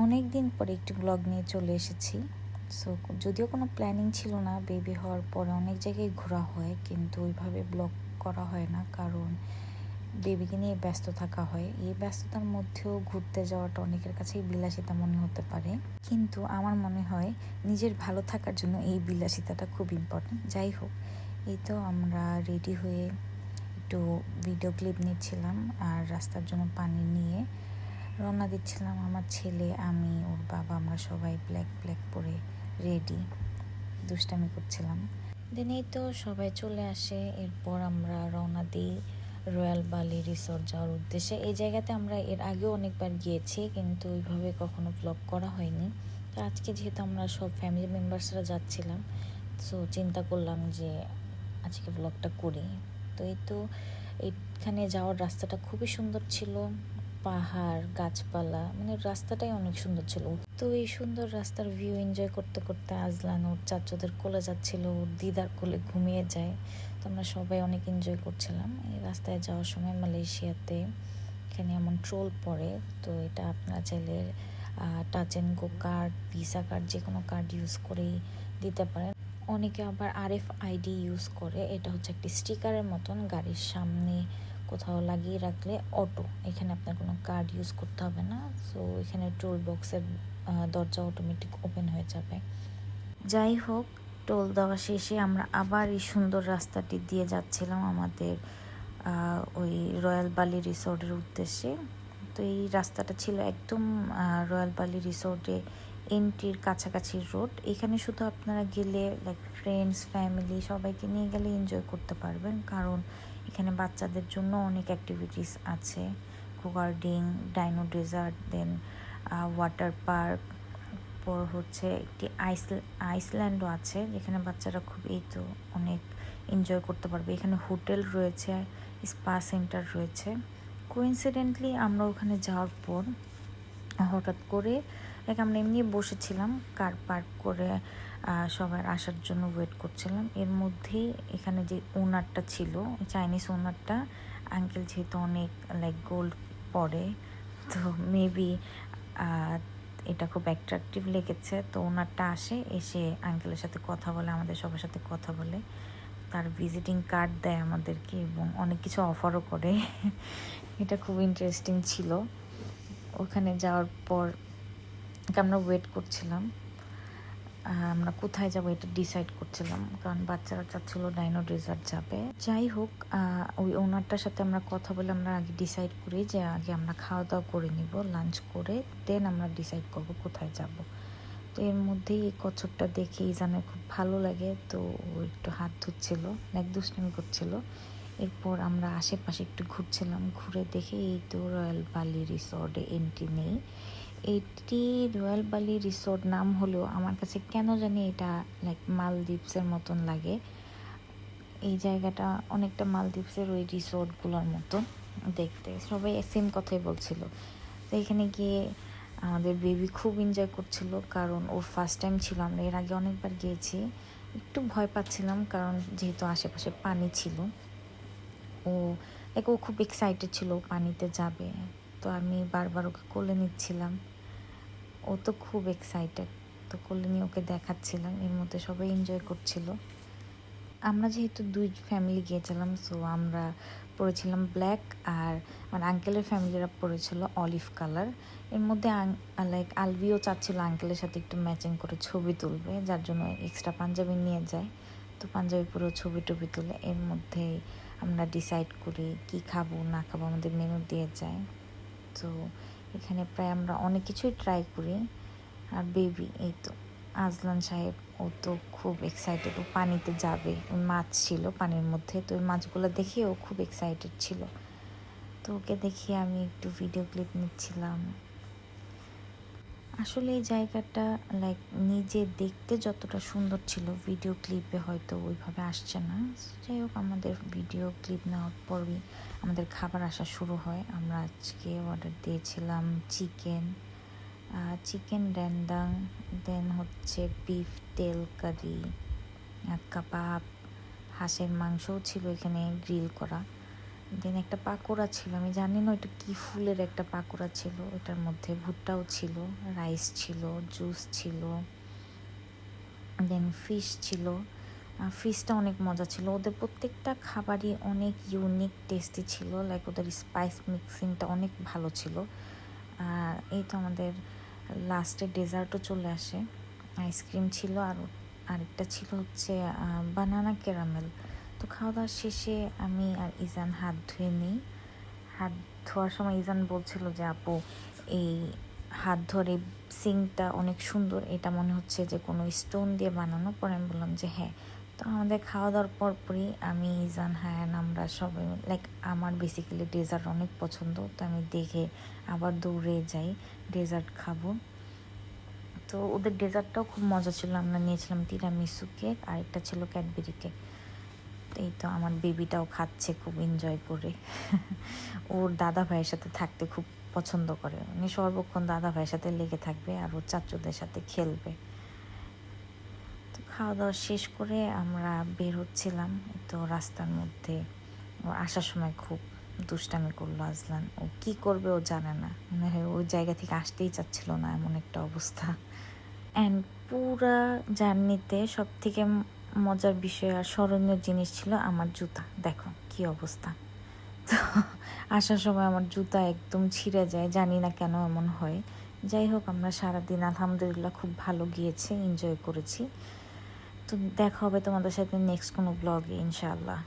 অনেক দিন পরে একটি ব্লগ নিয়ে চলে এসেছি। সো যদিও কোনো প্ল্যানিং ছিল না, বেবি হওয়ার পরে অনেক জায়গায় ঘোরা হয় কিন্তু ওইভাবে ব্লগ করা হয় না, কারণ বেবিকে নিয়ে ব্যস্ত থাকা হয়। এই ব্যস্ততার মধ্যেও ঘুরতে যাওয়াটা অনেকের কাছেই বিলাসিতা মনে হতে পারে, কিন্তু আমার মনে হয় নিজের ভালো থাকার জন্য এই বিলাসিতাটা খুব ইম্পর্টেন্ট। যাই হোক, এই তো আমরা রেডি হয়ে একটু ভিডিও ক্লিপ নিচ্ছিলাম আর রাস্তার জন্য পানি নিয়ে রওনা দিচ্ছিলাম। আমার ছেলে, আমি, ওর বাবা, আমরা সবাই ব্ল্যাক ব্ল্যাক পরে রেডি দুষ্টামি করছিলাম। দেন এই তো সবাই চলে আসে। এরপর আমরা রওনা দিই রয়্যাল বালি রিসোর্ট যাওয়ার উদ্দেশ্যে। এই জায়গাতে আমরা এর আগেও অনেকবার গিয়েছি, কিন্তু ওইভাবে কখনো ব্লগ করা হয়নি। তো আজকে যেহেতু আমরা সব ফ্যামিলি মেম্বার্সরা যাচ্ছিলাম, সো চিন্তা করলাম যে আজকে ব্লগটা করি। তো এই তো এইখানে যাওয়ার রাস্তাটা খুবই সুন্দর ছিল, পাহাড়, গাছপালা, মানে রাস্তাটাই অনেক সুন্দর ছিল। তো এই সুন্দর রাস্তার ভিউ এনজয় করতে করতে আজলান ওর চাচুদের কোলে যাচ্ছিল, ওর দিদার কোলে ঘুমিয়ে যায়। তো আমরা সবাই অনেক এনজয় করছিলাম। এই রাস্তায় যাওয়ার সময় মালয়েশিয়াতে এখানে এমন ট্রোল পড়ে, তো এটা আপনারা চাইলে touch and go card, visa card, যে কোনো কার্ড ইউজ করেই দিতে পারেন। অনেকে আবার RFID ইউজ করে। এটা হচ্ছে একটি স্টিকারের মতন, গাড়ির সামনে কোথাও লাগিয়ে রাখলে অটো, এখানে আপনার কোনো কার্ড ইউজ করতে হবে না। সো এখানে টোল বক্সের দরজা অটোমেটিক ওপেন হয়ে যাবে। যাই হোক, টোল দেওয়া শেষে আমরা আবার এই সুন্দর রাস্তাটি দিয়ে যাচ্ছিলাম আমাদের ওই রয়্যাল বালি রিসোর্টের উদ্দেশ্যে। তো এই রাস্তাটা ছিল একদম রয়্যাল বালি রিসোর্টে এন্ট্রির কাছাকাছি রোড। এখানে শুধু আপনারা গেলে লাইক ফ্রেন্ডস, ফ্যামিলি সবাইকে নিয়ে গেলে এনজয় করতে পারবেন, কারণ এখানে বাচ্চাদের জন্য অনেক অ্যাক্টিভিটিস আছে। গার্ডিং, ডাইনো ডেজার্ট, দেন ওয়াটার পার্ক, পর হচ্ছে একটি আইসল্যান্ডও আছে যেখানে বাচ্চারা খুব এই তো অনেক এনজয় করতে পারবে। এখানে হোটেল রয়েছে, স্পা সেন্টার রয়েছে। কোইন্সিডেন্টলি আমরা ওখানে যাওয়ার পর হঠাৎ করে আমরা এমনি বসেছিলাম, কার পার্ক করে সবার আসার জন্য ওয়েট করছিলাম। এর মধ্যেই এখানে যে ওনারটা ছিল, চাইনিজ ওনারটা, আঙ্কেল যেহেতু অনেক লাইক গোল্ড পরে, তো মেবি এটা খুব অ্যাট্রাকটিভ লেগেছে। তো ওনারটা আসে, এসে আঙ্কেলের সাথে কথা বলে, আমাদের সবার সাথে কথা বলে, তার ভিজিটিং কার্ড দেয় আমাদেরকে এবং অনেক কিছু অফারও করে। এটা খুব ইন্টারেস্টিং ছিল। ওখানে যাওয়ার পর আমরা ওয়েট করছিলাম, আমরা কোথায় যাব এটা ডিসাইড করছিলাম, কারণ বাচ্চারা চাচ্ছিল ডাইনো ডেজার্ট যাবে। যাই হোক, ওই ওনারটার সাথে আমরা কথা বলে আমরা আগে ডিসাইড করি যে আগে আমরা খাওয়া দাওয়া করে নিব, লাঞ্চ করে দেন আমরা ডিসাইড করব কোথায় যাব। তো এর মধ্যেই এই কচ্ছপটা দেখে ইজানের খুব ভালো লাগে, তো ও একটু হাত ধুচ্ছিল, এক দুষ্টামি করছিল। এরপর আমরা আশেপাশে একটু ঘুরছিলাম, ঘুরে দেখে এই তো রয়্যাল বালি রিসোর্টে এন্ট্রি নেই। এইটি রয়্যাল বালি রিসোর্ট নাম হলেও আমার কাছে কেন জানি এটা লাইক মালদ্বীপসের মতন লাগে। এই জায়গাটা অনেকটা মালদ্বীপসের ওই রিসোর্টগুলোর মতন দেখতে, সবাই সেম কথাই বলছিল। তো এখানে গিয়ে আমাদের বেবি খুব এনজয় করছিল, কারণ ওর ফার্স্ট টাইম ছিল। আমরা এর আগে অনেকবার গিয়েছি, একটু ভয় পাচ্ছিলাম কারণ যেহেতু আশেপাশে পানি ছিল। ও ও খুব এক্সাইটেড ছিল পানিতে যাবে, তো আমি বারবার ওকে কোলে নিচ্ছিলাম। ও তো খুব এক্সাইটেড, তো কোলে নিয়ে ওকে দেখাচ্ছিলাম, এর মধ্যে সবাই এনজয় করছিল। আমরা যেহেতু দুই ফ্যামিলি গিয়েছিলাম, সো আমরা পরেছিলাম ব্ল্যাক, আর মানে আঙ্কেলের ফ্যামিলিরা পরেছিল অলিভ কালার। এর মধ্যে লাইক আলভিও চাচ্ছিল আঙ্কেলের সাথে একটু ম্যাচিং করে ছবি তুলবে, যার জন্য এক্সট্রা পাঞ্জাবি নিয়ে যায়। তো পাঞ্জাবি পরেও ছবি টবি তুলে। এর মধ্যে আমরা ডিসাইড করি কি খাবো না খাবো, আমাদের মেনু দিয়ে যায়। তো এখানে প্রায় আমরা অনেক কিছুই ট্রাই করি। আর বেবি এই তো আজলান সাহেব, ও তো খুব এক্সাইটেড, ও পানিতে যাবে। মাছ ছিল পানির মধ্যে, তো ওই মাছগুলো দেখে ও খুব এক্সাইটেড ছিল। তো ওকে দেখে আমি একটু ভিডিও ক্লিপ নিচ্ছিলাম। আসলে এই জায়গাটা লাইক নিজে দেখতে যতটা সুন্দর ছিল, ভিডিও ক্লিপে হয়তো ওইভাবে আসছে না। যাই হোক, আমাদের ভিডিও ক্লিপ নেওয়ার পরই আমাদের খাবার আসা শুরু হয়। আমরা আজকে অর্ডার দিয়েছিলাম চিকেন রেন্দাং, দেন হচ্ছে বিফ তেল কারি, কাবাব, হাঁসের মাংসও ছিল এখানে গ্রিল করা। দেন একটা পাকোড়া ছিল, আমি জানি না ওইটা কী ফুলের একটা পাকোড়া ছিল, ওটার মধ্যে ভুট্টাও ছিল, রাইস ছিল, জুস ছিল, দেন ফিশ ছিল। ফিশটা অনেক মজা ছিল। ওদের প্রত্যেকটা খাবারই অনেক ইউনিক টেস্টি ছিল, লাইক ওদের স্পাইস মিক্সিংটা অনেক ভালো ছিল। আর এই তো আমাদের লাস্টে ডেজার্টও চলে আসে, আইসক্রিম ছিল, আর আরেকটা ছিল হচ্ছে বানানা ক্যারামেল। তো খাওয়া দাওয়ার শেষে আমি আর ইজান হাত ধুয়ে নিই। হাত ধোয়ার সময় ইজান বলছিল যে আপু এই হাত ধরে সিঙ্কটা অনেক সুন্দর, এটা মনে হচ্ছে যে কোনো স্টোন দিয়ে বানানো। পরে আমি বললাম যে হ্যাঁ। তো আমাদের খাওয়া দাওয়ার পরপরই আমি ইজান হায়ান আমরা সবাই লাইক আমার বেসিক্যালি ডেজার্ট অনেক পছন্দ, তো আমি দেখে আবার দৌড়ে যাই ডেজার্ট খাবো। তো ওদের ডেজার্টটাও খুব মজা ছিল। আমরা নিয়েছিলাম তিরামিসু কেক, আরেকটা ছিল ক্যাডবেরি কেক। এই তো আমার বেবিটাও খাচ্ছে খুব এনজয় করে। ওর দাদা ভাইয়ের সাথে থাকতে খুব পছন্দ করে, উনি সর্বক্ষণ দাদা ভাইয়ের সাথে লেগে থাকবে আর ওর চাচুদের সাথে খেলবে। তো খাওয়া দাওয়া শেষ করে আমরা বের হচ্ছিলাম। তো রাস্তার মধ্যে ও আসার সময় খুব দুষ্টামি করলো আজলান। ও কী করবে ও জানে না, মনে হয় ওই জায়গা থেকে আসতেই চাচ্ছিল না, এমন একটা অবস্থা। অ্যান্ড পুরা জার্নিতে সব থেকে মজার বিষয় আর স্মরণীয় জিনিস ছিল আমার জুতা। দেখো কি অবস্থা। তো আসার সময় আমার জুতা একদম ছিঁড়ে যায়, জানি না কেন এমন হয়। যাই হোক, আমরা সারাদিন আলহামদুলিল্লাহ খুব ভালো গিয়েছে, এনজয় করেছি। তো দেখা হবে তোমাদের সাথে নেক্সট কোনো ব্লগে ইনশাআল্লাহ।